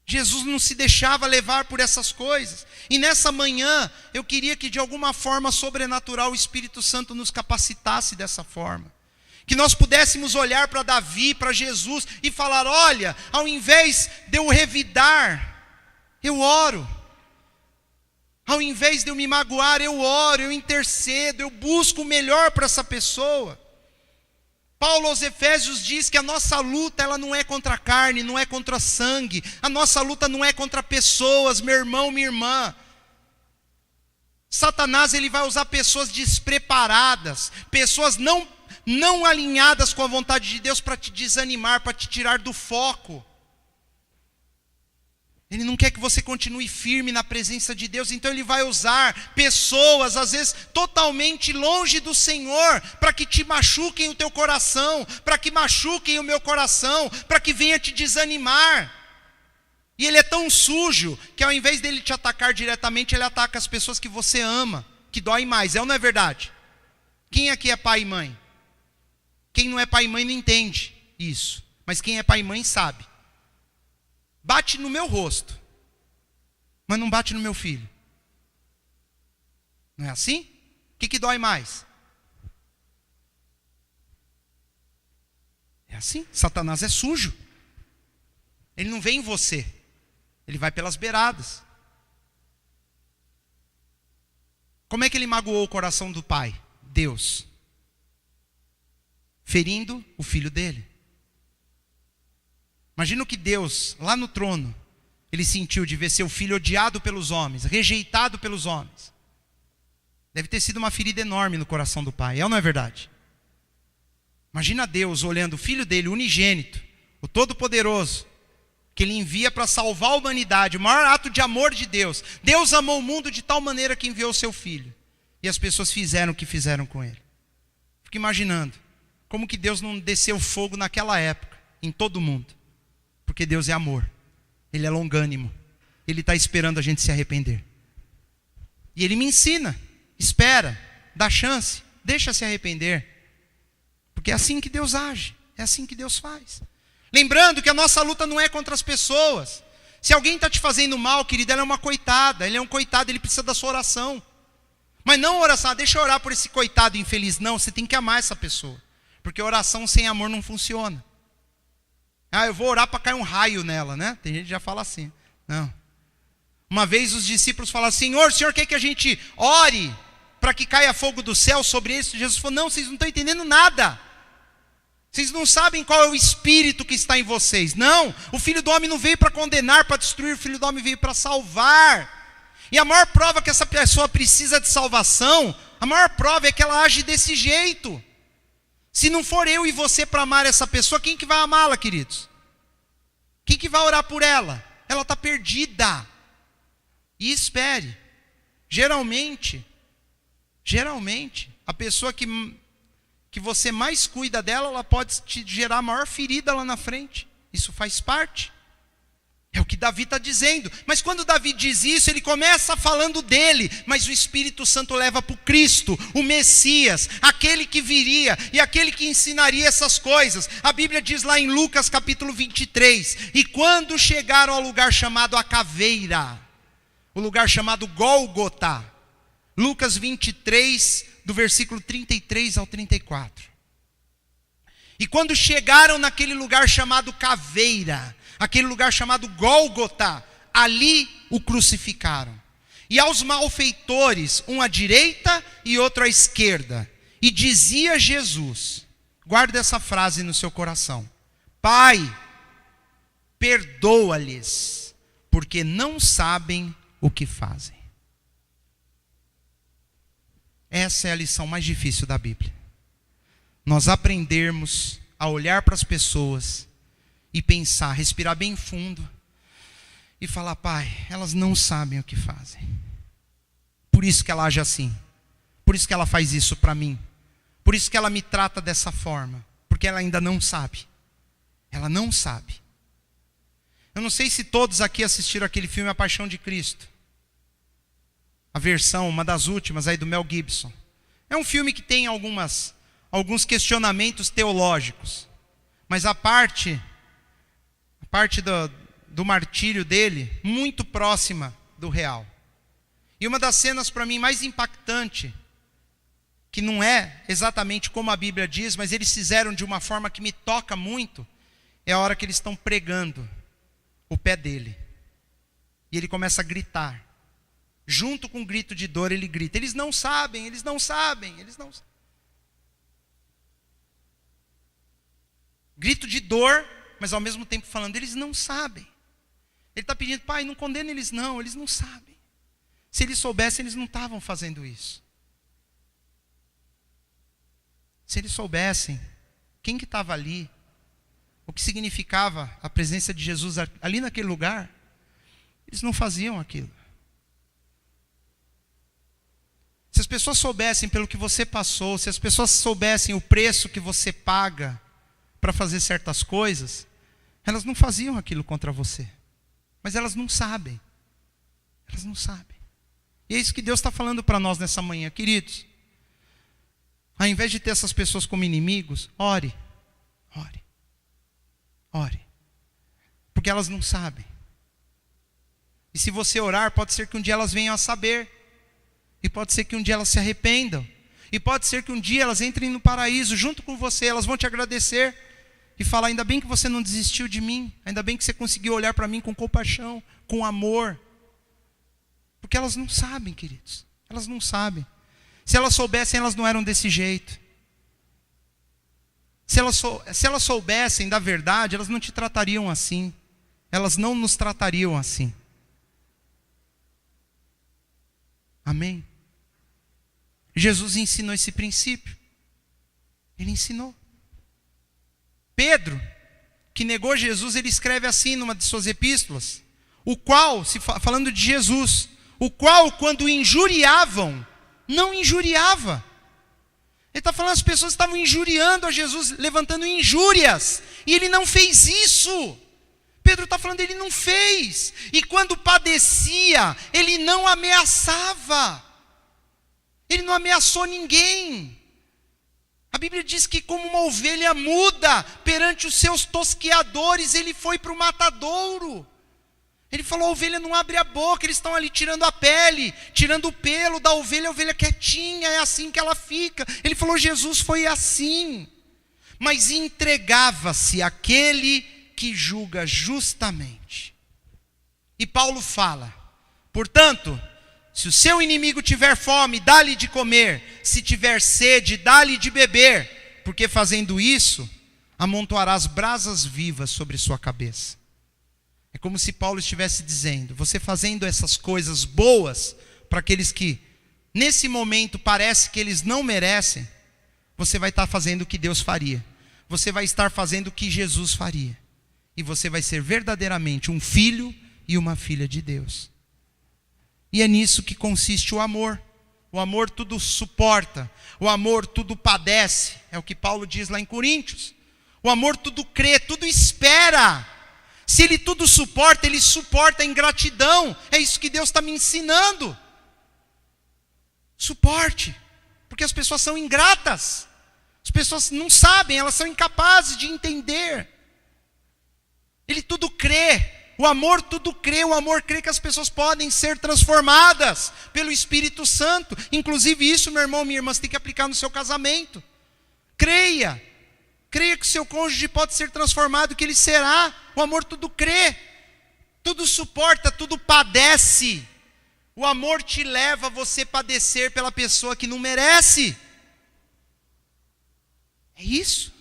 Jesus não se deixava levar por essas coisas. E nessa manhã, eu queria que de alguma forma sobrenatural o Espírito Santo nos capacitasse dessa forma. Que nós pudéssemos olhar para Davi, para Jesus e falar: olha, ao invés de eu revidar, eu oro. Ao invés de eu me magoar, eu oro, eu intercedo, eu busco o melhor para essa pessoa. Paulo aos Efésios diz que a nossa luta, ela não é contra a carne, não é contra sangue. A nossa luta não é contra pessoas, meu irmão, minha irmã. Satanás, ele vai usar pessoas despreparadas, pessoas não alinhadas com a vontade de Deus para te desanimar, para te tirar do foco. Ele não quer que você continue firme na presença de Deus, então ele vai usar pessoas, às vezes totalmente longe do Senhor, para que te machuquem o teu coração, para que machuquem o meu coração, para que venha te desanimar. E ele é tão sujo, que ao invés dele te atacar diretamente, ele ataca as pessoas que você ama, que dói mais, é ou não é verdade? Quem aqui é pai e mãe? Quem não é pai e mãe não entende isso, mas quem é pai e mãe sabe. Bate no meu rosto, mas não bate no meu filho. Não é assim? O que dói mais? É assim. Satanás é sujo. Ele não vem em você, ele vai pelas beiradas. Como é que ele magoou o coração do pai? Deus, ferindo o filho dele. Imagina o que Deus, lá no trono, ele sentiu de ver seu filho odiado pelos homens, rejeitado pelos homens. Deve ter sido uma ferida enorme no coração do pai, é ou não é verdade? Imagina Deus olhando o filho dele, unigênito, o Todo-Poderoso, que ele envia para salvar a humanidade, o maior ato de amor de Deus. Deus amou o mundo de tal maneira que enviou o seu filho. E as pessoas fizeram o que fizeram com ele. Fico imaginando, como que Deus não desceu fogo naquela época, em todo mundo. Porque Deus é amor, Ele é longânimo, Ele está esperando a gente se arrepender. E Ele me ensina, espera, dá chance, deixa se arrepender. Porque é assim que Deus age, é assim que Deus faz. Lembrando que a nossa luta não é contra as pessoas. Se alguém está te fazendo mal, querida, ela é uma coitada, ele é um coitado, ele precisa da sua oração. Mas não oração, deixa eu orar por esse coitado infeliz. Não, você tem que amar essa pessoa. Porque oração sem amor não funciona. Eu vou orar para cair um raio nela, né? Tem gente que já fala assim. Não. Uma vez os discípulos falaram: Senhor, o Senhor quer que a gente ore para que caia fogo do céu sobre eles? Jesus falou: não, vocês não estão entendendo nada. Vocês não sabem qual é o espírito que está em vocês. Não, o Filho do Homem não veio para condenar, para destruir. O Filho do Homem veio para salvar. E a maior prova que essa pessoa precisa de salvação, a maior prova é que ela age desse jeito. Se não for eu e você para amar essa pessoa, quem que vai amá-la, queridos? Quem que vai orar por ela? Ela está perdida. E espere. Geralmente, a pessoa que você mais cuida dela, ela pode te gerar a maior ferida lá na frente. Isso faz parte. É o que Davi está dizendo. Mas quando Davi diz isso, ele começa falando dele. Mas o Espírito Santo leva para o Cristo, o Messias, aquele que viria e aquele que ensinaria essas coisas. A Bíblia diz lá em Lucas capítulo 23. E quando chegaram ao lugar chamado a Caveira, o lugar chamado Gólgota. Lucas 23, do versículo 33 ao 34. E quando chegaram naquele lugar chamado Caveira, aquele lugar chamado Gólgota, ali o crucificaram. E aos malfeitores, um à direita e outro à esquerda. E dizia Jesus, guarda essa frase no seu coração: Pai, perdoa-lhes, porque não sabem o que fazem. Essa é a lição mais difícil da Bíblia. Nós aprendermos a olhar para as pessoas e pensar, respirar bem fundo e falar: Pai, elas não sabem o que fazem. Por isso que ela age assim. Por isso que ela faz isso para mim. Por isso que ela me trata dessa forma. Porque ela ainda não sabe. Ela não sabe. Eu não sei se todos aqui assistiram aquele filme A Paixão de Cristo. A versão, uma das últimas aí do Mel Gibson. É um filme que tem alguns questionamentos teológicos. Mas a parte do martírio dele, muito próxima do real. E uma das cenas para mim mais impactante, que não é exatamente como a Bíblia diz, mas eles fizeram de uma forma que me toca muito, é a hora que eles estão pregando o pé dele. E ele começa a gritar. Junto com o grito de dor, ele grita. Eles não sabem, eles não sabem, eles não sabem. Grito de dor, mas ao mesmo tempo falando, eles não sabem. Ele está pedindo, pai, não condena eles não sabem. Se eles soubessem, eles não estavam fazendo isso. Se eles soubessem quem que estava ali, o que significava a presença de Jesus ali naquele lugar, eles não faziam aquilo. Se as pessoas soubessem pelo que você passou, se as pessoas soubessem o preço que você paga para fazer certas coisas, elas não faziam aquilo contra você. Mas elas não sabem. Elas não sabem. E é isso que Deus está falando para nós nessa manhã, queridos. Ao invés de ter essas pessoas como inimigos, ore. Ore. Ore. Porque elas não sabem. E se você orar, pode ser que um dia elas venham a saber. E pode ser que um dia elas se arrependam. E pode ser que um dia elas entrem no paraíso junto com você. Elas vão te agradecer e falar, ainda bem que você não desistiu de mim. Ainda bem que você conseguiu olhar para mim com compaixão, com amor. Porque elas não sabem, queridos. Elas não sabem. Se elas soubessem, elas não eram desse jeito. Se elas soubessem da verdade, elas não te tratariam assim. Elas não nos tratariam assim. Amém? Jesus ensinou esse princípio. Ele ensinou. Pedro, que negou Jesus, ele escreve assim numa de suas epístolas, o qual, falando de Jesus, o qual quando injuriavam, não injuriava. Ele está falando, as pessoas estavam injuriando a Jesus, levantando injúrias, e ele não fez isso. Pedro está falando, ele não fez. E quando padecia, ele não ameaçava. Ele não ameaçou ninguém. A Bíblia diz que como uma ovelha muda perante os seus tosqueadores, ele foi para o matadouro. Ele falou, a ovelha não abre a boca, eles estão ali tirando a pele, tirando o pelo da ovelha, a ovelha quietinha, é assim que ela fica. Ele falou, Jesus foi assim. Mas entregava-se àquele que julga justamente. E Paulo fala, portanto, se o seu inimigo tiver fome, dá-lhe de comer. Se tiver sede, dá-lhe de beber. Porque fazendo isso, amontoarás brasas vivas sobre sua cabeça. É como se Paulo estivesse dizendo, você fazendo essas coisas boas, para aqueles que, nesse momento, parece que eles não merecem, você vai estar fazendo o que Deus faria. Você vai estar fazendo o que Jesus faria. E você vai ser verdadeiramente um filho e uma filha de Deus. E é nisso que consiste o amor. O amor tudo suporta. O amor tudo padece. É o que Paulo diz lá em Coríntios. O amor tudo crê, tudo espera. Se ele tudo suporta, ele suporta a ingratidão. É isso que Deus está me ensinando. Suporte. Porque as pessoas são ingratas. As pessoas não sabem, elas são incapazes de entender. Ele tudo crê. O amor tudo crê, o amor crê que as pessoas podem ser transformadas pelo Espírito Santo. Inclusive isso, meu irmão, minha irmã, você tem que aplicar no seu casamento. Creia. Creia que o seu cônjuge pode ser transformado, que ele será. O amor tudo crê. Tudo suporta, tudo padece. O amor te leva a você padecer pela pessoa que não merece. É isso.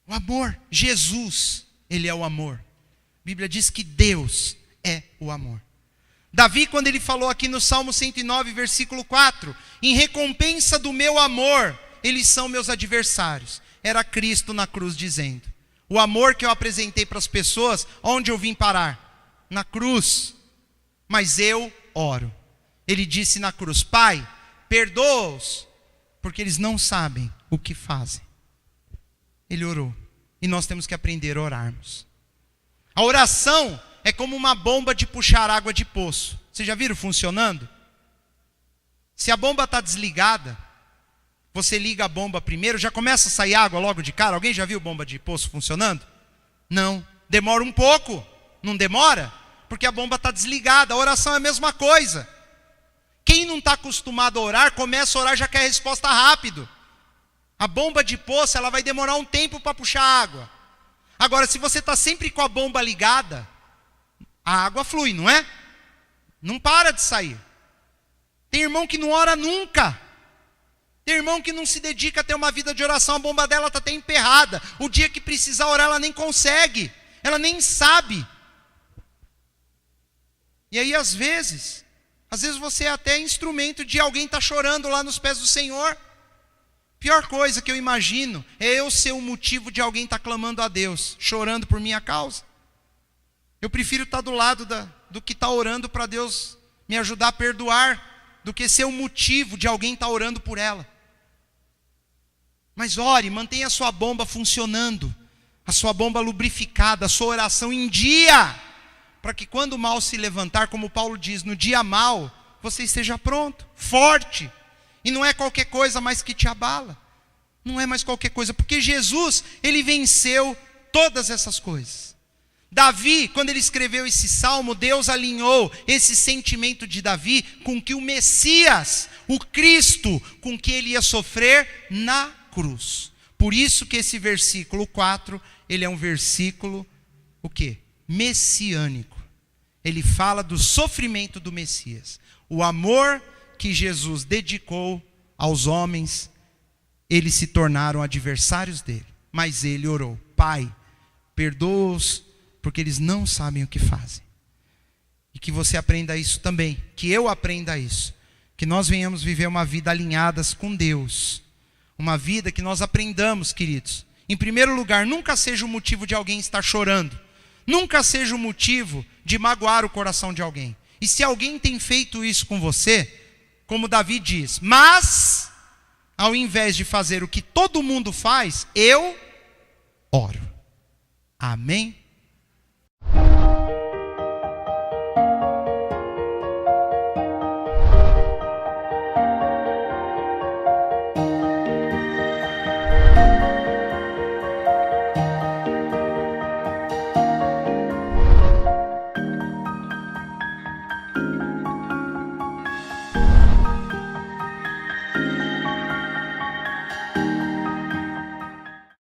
O amor, Jesus, ele é o amor. A Bíblia diz que Deus é o amor. Davi, quando ele falou aqui no Salmo 109, versículo 4, em recompensa do meu amor, eles são meus adversários. Era Cristo na cruz dizendo, o amor que eu apresentei para as pessoas, onde eu vim parar? Na cruz. Mas eu oro. Ele disse na cruz, Pai, perdoa-os, porque eles não sabem o que fazem. Ele orou. E nós temos que aprender a orarmos. A oração é como uma bomba de puxar água de poço. Vocês já viram funcionando? Se a bomba está desligada, você liga a bomba primeiro, já começa a sair água logo de cara. Alguém já viu bomba de poço funcionando? Não. Demora um pouco. Não demora? Porque a bomba está desligada. A oração é a mesma coisa. Quem não está acostumado a orar, começa a orar e já quer resposta rápido. A bomba de poço, ela vai demorar um tempo para puxar água. Agora, se você está sempre com a bomba ligada, a água flui, não é? Não para de sair. Tem irmão que não ora nunca. Tem irmão que não se dedica a ter uma vida de oração, a bomba dela está até emperrada. O dia que precisar orar, ela nem consegue. Ela nem sabe. E aí, às vezes você é até instrumento de alguém estar chorando lá nos pés do Senhor. Pior coisa que eu imagino é eu ser o motivo de alguém estar clamando a Deus, chorando por minha causa. Eu prefiro estar do lado do que está orando para Deus me ajudar a perdoar, do que ser o motivo de alguém estar orando por ela. Mas ore, mantenha a sua bomba funcionando, a sua bomba lubrificada, a sua oração em dia, para que quando o mal se levantar, como Paulo diz, no dia mal, você esteja pronto, forte. E não é qualquer coisa mais que te abala. Não é mais qualquer coisa, porque Jesus, ele venceu todas essas coisas. Davi, quando ele escreveu esse salmo, Deus alinhou esse sentimento de Davi com que o Messias, o Cristo, com que ele ia sofrer na cruz. Por isso que esse versículo 4, ele é um versículo, o quê? Messiânico. Ele fala do sofrimento do Messias. O amor que Jesus dedicou aos homens, eles se tornaram adversários dele. Mas ele orou: Pai, perdoa-os, porque eles não sabem o que fazem. E que você aprenda isso também, que eu aprenda isso. Que nós venhamos viver uma vida alinhadas com Deus. Uma vida que nós aprendamos, queridos. Em primeiro lugar, nunca seja o motivo de alguém estar chorando. Nunca seja o motivo de magoar o coração de alguém. E se alguém tem feito isso com você, como Davi diz, mas, ao invés de fazer o que todo mundo faz, eu oro. Amém?